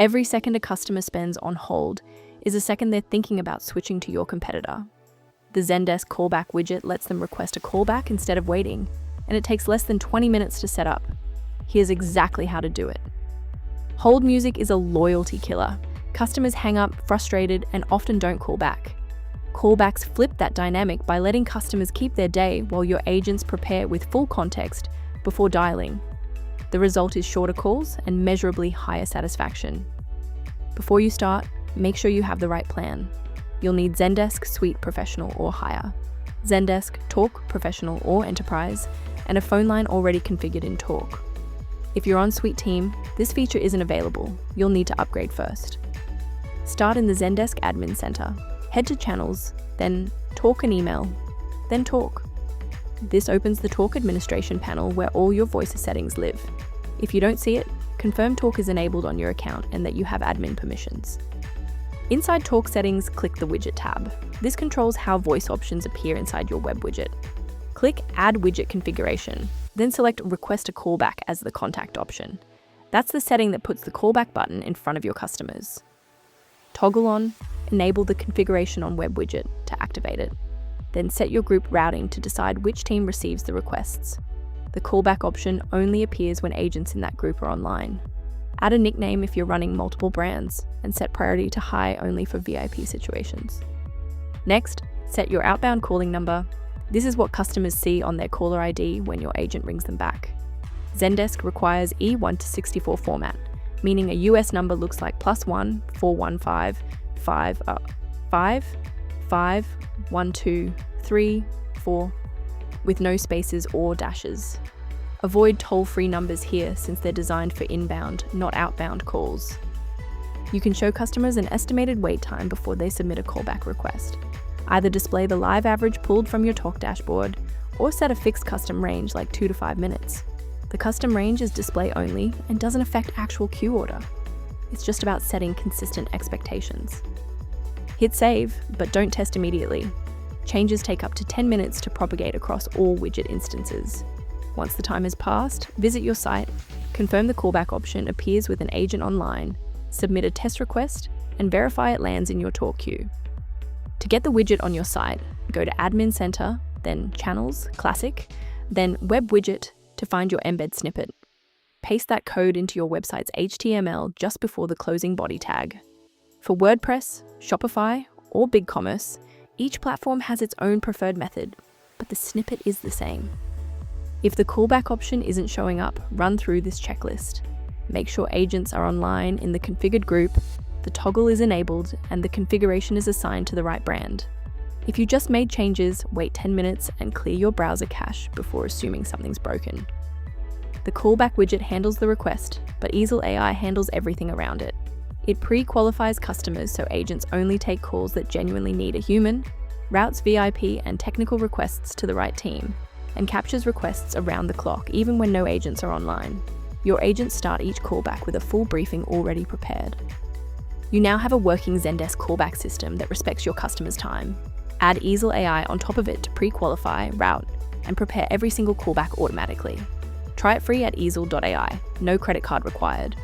Every second a customer spends on hold is a second they're thinking about switching to your competitor. The Zendesk callback widget lets them request a callback instead of waiting, and it takes less than 20 minutes to set up. Here's exactly how to do it. Hold music is a loyalty killer. Customers hang up frustrated and often don't call back. Callbacks flip that dynamic by letting customers keep their day while your agents prepare with full context before dialing. The result is shorter calls and measurably higher satisfaction. Before you start, make sure you have the right plan. You'll need Zendesk Suite Professional or Higher, Zendesk Talk Professional or Enterprise, and a phone line already configured in Talk. If you're on Suite Team, this feature isn't available. You'll need to upgrade first. Start in the Zendesk Admin Center. Head to Channels, then Talk and Email, then Talk. This opens the Talk administration panel where all your voice settings live. If you don't see it, confirm Talk is enabled on your account and that you have admin permissions. Inside Talk settings, click the Widget tab. This controls how voice options appear inside your web widget. Click Add Widget Configuration, then select Request a Callback as the contact option. That's the setting that puts the callback button in front of your customers. Toggle on, enable the configuration on web widget to activate it. Then set your group routing to decide which team receives the requests. The callback option only appears when agents in that group are online. Add a nickname if you're running multiple brands, and set priority to high only for VIP situations. Next, set your outbound calling number. This is what customers see on their caller ID when your agent rings them back. Zendesk requires E1 to 64 format, meaning a US number looks like +1 415 5 1 2 3 4 with no spaces or dashes. Avoid toll-free numbers here since they're designed for inbound, not outbound calls. You can show customers an estimated wait time before they submit a callback request. Either display the live average pulled from your Talk dashboard or set a fixed custom range like 2 to 5 minutes. The custom range is display only and doesn't affect actual queue order. It's just about setting consistent expectations. Hit save, but don't test immediately. Changes take up to 10 minutes to propagate across all widget instances. Once the time has passed, visit your site, confirm the callback option appears with an agent online, submit a test request, and verify it lands in your Talk queue. To get the widget on your site, go to Admin Center, then Channels, Classic, then Web Widget to find your embed snippet. Paste that code into your website's HTML just before the closing body tag. For WordPress, Shopify, or BigCommerce, each platform has its own preferred method, but the snippet is the same. If the callback option isn't showing up, run through this checklist. Make sure agents are online in the configured group, the toggle is enabled, and the configuration is assigned to the right brand. If you just made changes, wait 10 minutes and clear your browser cache before assuming something's broken. The callback widget handles the request, but eesel AI handles everything around it. It pre-qualifies customers so agents only take calls that genuinely need a human, routes VIP and technical requests to the right team, and captures requests around the clock even when no agents are online. Your agents start each callback with a full briefing already prepared. You now have a working Zendesk callback system that respects your customers' time. Add eesel AI on top of it to pre-qualify, route, and prepare every single callback automatically. Try it free at eesel.ai, no credit card required.